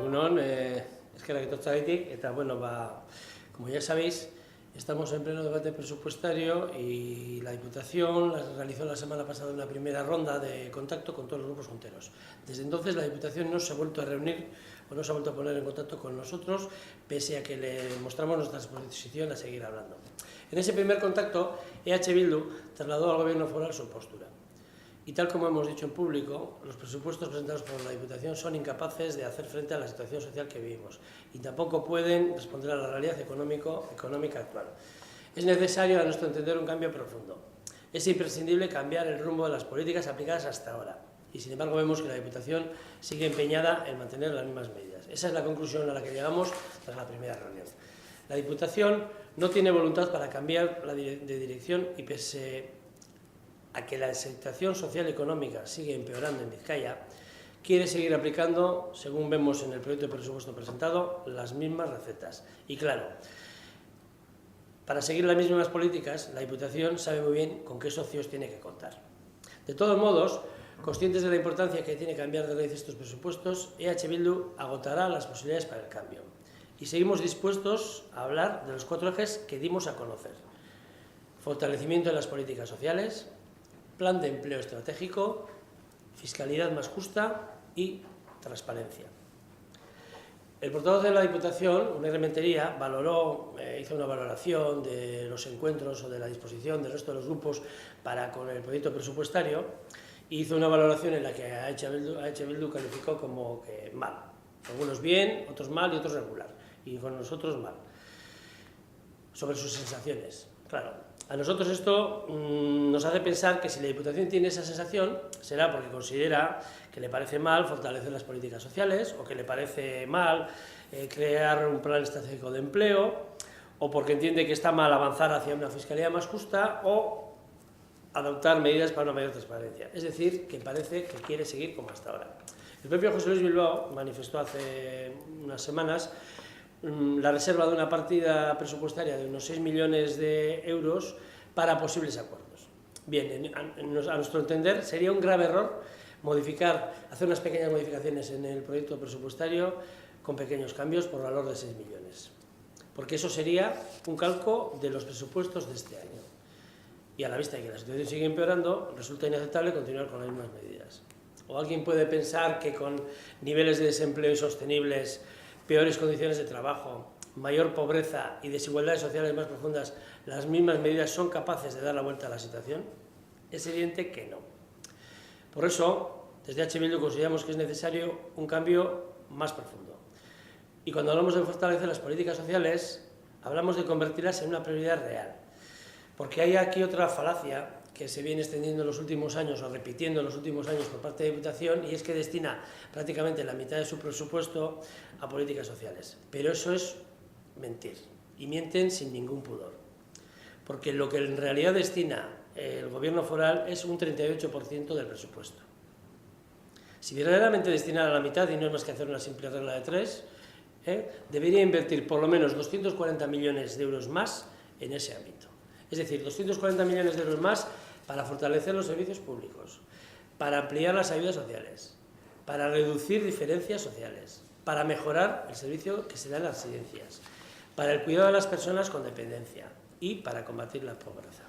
Egunon, eskerrak etortzagatik, eta bueno, como ya sabéis, estamos en pleno debate presupuestario y la Diputación realizó la semana pasada una primera ronda de contacto con todos los grupos junteros. Desde entonces la Diputación no se ha vuelto a reunir o no se ha vuelto a poner en contacto con nosotros, pese a que le mostramos nuestra disposición a seguir hablando. En ese primer contacto, EH Bildu trasladó al Gobierno foral su postura. Y tal como hemos dicho en público, los presupuestos presentados por la Diputación son incapaces de hacer frente a la situación social que vivimos y tampoco pueden responder a la realidad económica actual. Es necesario, a nuestro entender, un cambio profundo. Es imprescindible cambiar el rumbo de las políticas aplicadas hasta ahora y, sin embargo, vemos que la Diputación sigue empeñada en mantener las mismas medidas. Esa es la conclusión a la que llegamos tras la primera reunión. La Diputación no tiene voluntad para cambiar de dirección y, pese a que la situación social y económica sigue empeorando en Vizcaya, quiere seguir aplicando, según vemos en el proyecto de presupuesto presentado, las mismas recetas. Y claro, para seguir las mismas políticas, la Diputación sabe muy bien con qué socios tiene que contar. De todos modos, conscientes de la importancia que tiene cambiar de raíz estos presupuestos, EH Bildu agotará las posibilidades para el cambio. Y seguimos dispuestos a hablar de los 4 ejes que dimos a conocer: fortalecimiento de las políticas sociales, plan de empleo estratégico, fiscalidad más justa y transparencia. El portavoz de la Diputación, Unai Rementería, hizo una valoración de los encuentros o de la disposición del resto de los grupos con el proyecto presupuestario y hizo una valoración en la que a EH Bildu calificó como que mal. Algunos bien, otros mal y otros regular. Y con nosotros mal. Sobre sus sensaciones. Claro, a nosotros esto nos hace pensar que si la Diputación tiene esa sensación será porque considera que le parece mal fortalecer las políticas sociales o que le parece mal crear un plan estratégico de empleo o porque entiende que está mal avanzar hacia una fiscalidad más justa o adoptar medidas para una mayor transparencia. Es decir, que parece que quiere seguir como hasta ahora. El propio José Luis Bilbao manifestó hace unas semanas la reserva de una partida presupuestaria de unos 6 millones de euros para posibles acuerdos. Bien, a nuestro entender sería un grave error hacer unas pequeñas modificaciones en el proyecto presupuestario con pequeños cambios por valor de 6 millones, porque eso sería un calco de los presupuestos de este año. Y a la vista de que la situación sigue empeorando, resulta inaceptable continuar con las mismas medidas. O alguien puede pensar que con niveles de desempleo insostenibles, peores condiciones de trabajo, mayor pobreza y desigualdades sociales más profundas, las mismas medidas son capaces de dar la vuelta a la situación. Es evidente que no. Por eso, desde EH Bildu consideramos que es necesario un cambio más profundo. Y cuando hablamos de fortalecer las políticas sociales, hablamos de convertirlas en una prioridad real. Porque hay aquí otra falacia que se viene extendiendo en los últimos años o repitiendo en los últimos años por parte de la Diputación, y es que destina prácticamente la mitad de su presupuesto a políticas sociales. Pero eso es mentir, y mienten sin ningún pudor. Porque lo que en realidad destina el Gobierno foral es un 38% del presupuesto. Si verdaderamente destinara la mitad, y no es más que hacer una simple regla de 3, debería invertir por lo menos 240 millones de euros más en ese ámbito. Es decir, 240 millones de euros más para fortalecer los servicios públicos, para ampliar las ayudas sociales, para reducir diferencias sociales, para mejorar el servicio que se da en las residencias, para el cuidado de las personas con dependencia y para combatir la pobreza.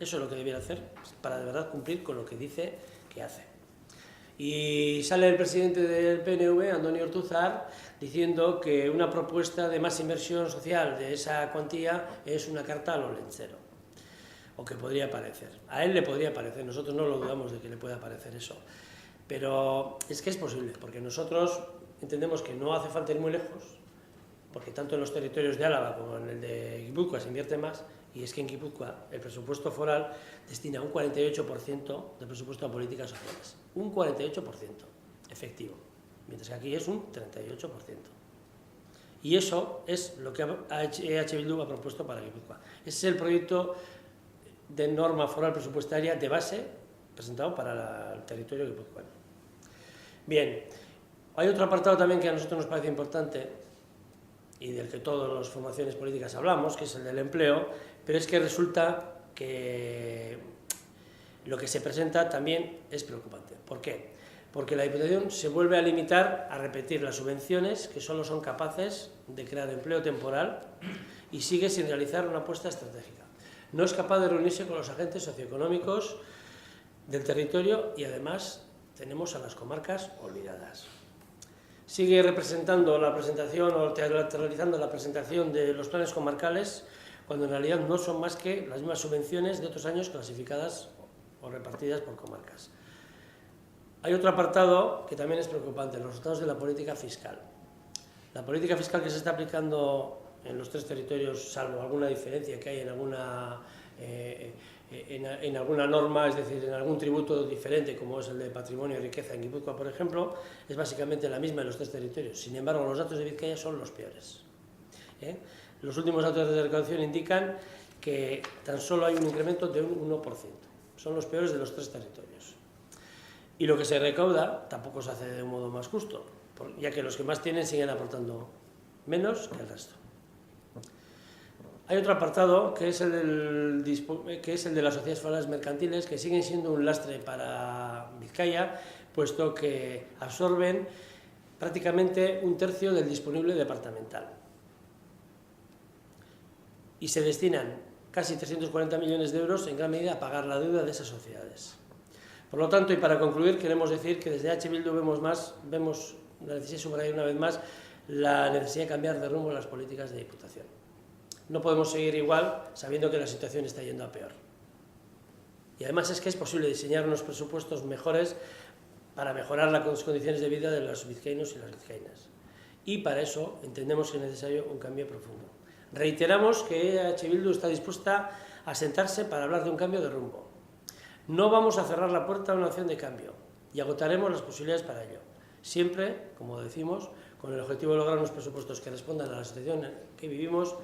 Eso es lo que debiera hacer para de verdad cumplir con lo que dice que hace. Y sale el presidente del PNV, Andoni Ortuzar, diciendo que una propuesta de más inversión social de esa cuantía es una carta al olentzero, o que podría parecer. A él le podría parecer, nosotros no lo dudamos de que le pueda parecer eso, pero es que es posible, porque nosotros entendemos que no hace falta ir muy lejos, porque tanto en los territorios de Álava como en el de Guipúzcoa se invierte más, y es que en Guipúzcoa el presupuesto foral destina un 48% del presupuesto a políticas sociales. Un 48% efectivo, mientras que aquí es un 38%. Y eso es lo que EH Bildu ha propuesto para Guipúzcoa. Ese es el proyecto de norma foral presupuestaria de base presentado para el territorio guipuzcoano. Bien, hay otro apartado también que a nosotros nos parece importante y del que todas las formaciones políticas hablamos, que es el del empleo, pero es que resulta que lo que se presenta también es preocupante. ¿Por qué? porque la Diputación se vuelve a limitar a repetir las subvenciones que solo son capaces de crear empleo temporal y sigue sin realizar una apuesta estratégica. No es capaz de reunirse con los agentes socioeconómicos del territorio y además tenemos a las comarcas olvidadas. Sigue representando la presentación o teatralizando la presentación de los planes comarcales cuando en realidad no son más que las mismas subvenciones de otros años clasificadas o repartidas por comarcas. Hay otro apartado que también es preocupante, los resultados de la política fiscal. La política fiscal que se está aplicando en los tres territorios, salvo alguna diferencia que hay en alguna norma, es decir, en algún tributo diferente, como es el de patrimonio y riqueza en Guipúzcoa, por ejemplo, es básicamente la misma en los tres territorios. Sin embargo, los datos de Vizcaya son los peores. Los últimos datos de recaudación indican que tan solo hay un incremento de un 1%. Son los peores de los tres territorios. Y lo que se recauda tampoco se hace de un modo más justo, ya que los que más tienen siguen aportando menos que el resto. Hay otro apartado que es el de las sociedades forales mercantiles, que siguen siendo un lastre para Vizcaya, puesto que absorben prácticamente un tercio del disponible departamental. Y se destinan casi 340 millones de euros en gran medida a pagar la deuda de esas sociedades. Por lo tanto, y para concluir, queremos decir que desde H. Bildu vemos la necesidad de subrayar una vez más la necesidad de cambiar de rumbo las políticas de Diputación. No podemos seguir igual sabiendo que la situación está yendo a peor. Y además es que es posible diseñar unos presupuestos mejores para mejorar las condiciones de vida de los vizcaínos y las vizcaínas. Y para eso entendemos que es necesario un cambio profundo. Reiteramos que H. Bildu está dispuesta a sentarse para hablar de un cambio de rumbo. No vamos a cerrar la puerta a una opción de cambio y agotaremos las posibilidades para ello. Siempre, como decimos, con el objetivo de lograr unos presupuestos que respondan a la situación en que vivimos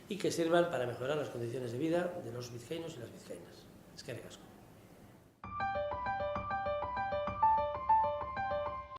y que sirvan para mejorar las condiciones de vida de los vizcaínos y las vizcaínas. Eskerrik asko.